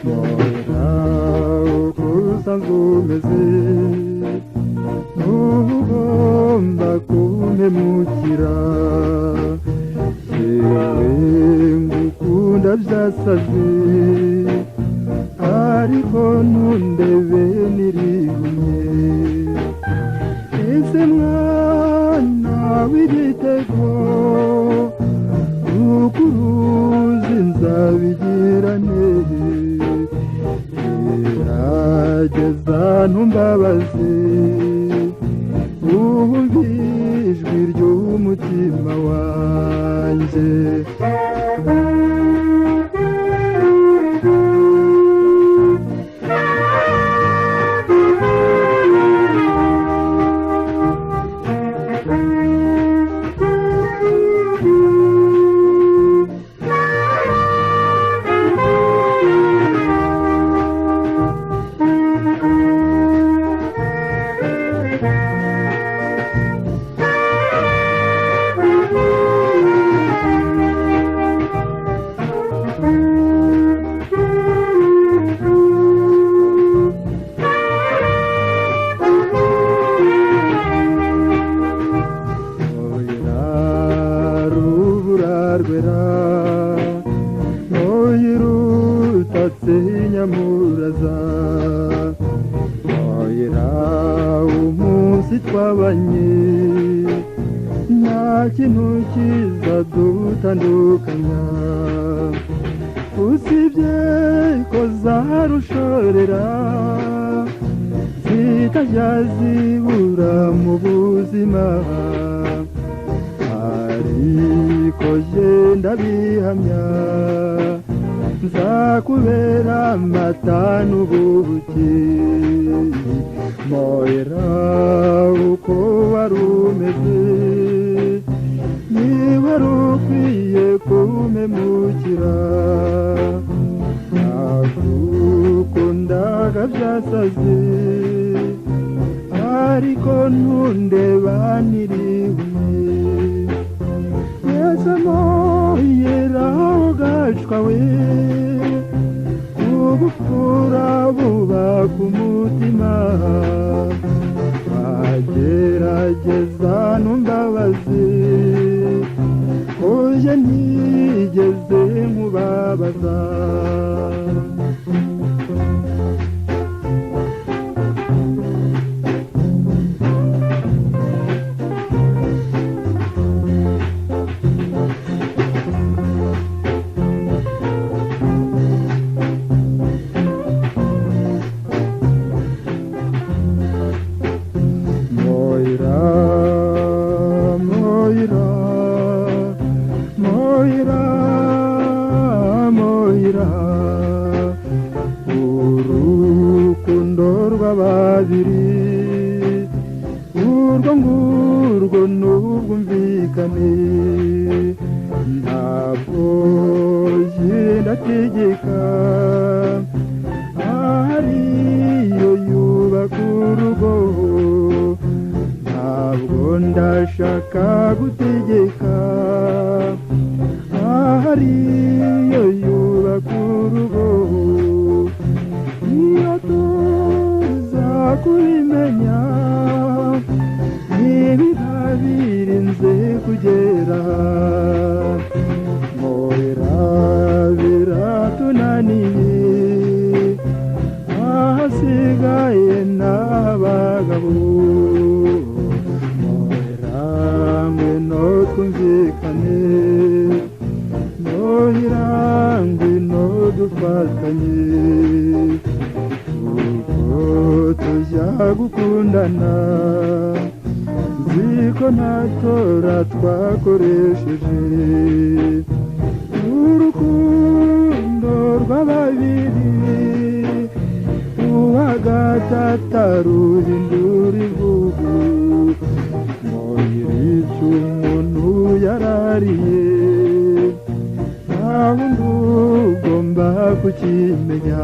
Moyira uko usanzwe umeze ntugomba kumpemukira yewe ngukunda byasaze ariko ntundebe nirihumye ese mwana w'igitego ukuruzi nzabigirane gerageza ntumbabaze wumve ijwi ry'umutima wanjye Moyira utatse nyamuraza Moyira umunsi twabanye nta kintu kiza dutandukanya usibye ko zarushorera zitajya zibura mu buzima ariko jenda bihamya nzakubera amata n'ubuki Moyira uko wari umeze niba wari ukwiye kumpemukira nagukundaga byasaze ariko ntundeba nirihumye Moyira ugashwa we ubupfura buba ku mutima wagerageza ntumbabaze oje ntigeze nkubabaza Moyira, Moyira, Moyira, Moyira, urukundo rw'ababiri urwo ngurwo n'ubwumvikane ntabwo ndategeka ariyo yubaka urugo ntabwo ndashaka gutegeka ariyo yubaka urugo iyo tuza kubimenya ntibiba birinze kugera Moyira biratunaniye ahasigaye n'abagabo Moyira ngwino twumvikane Moyira ngwino dufatanye ubwo tujya gukundana ziko ntatora twakoresheje urukundo rw'ababiri uwa gatatu ruhindura ivugu Moyira icyo umuntu yarariye nta wundi ugomba kukimenya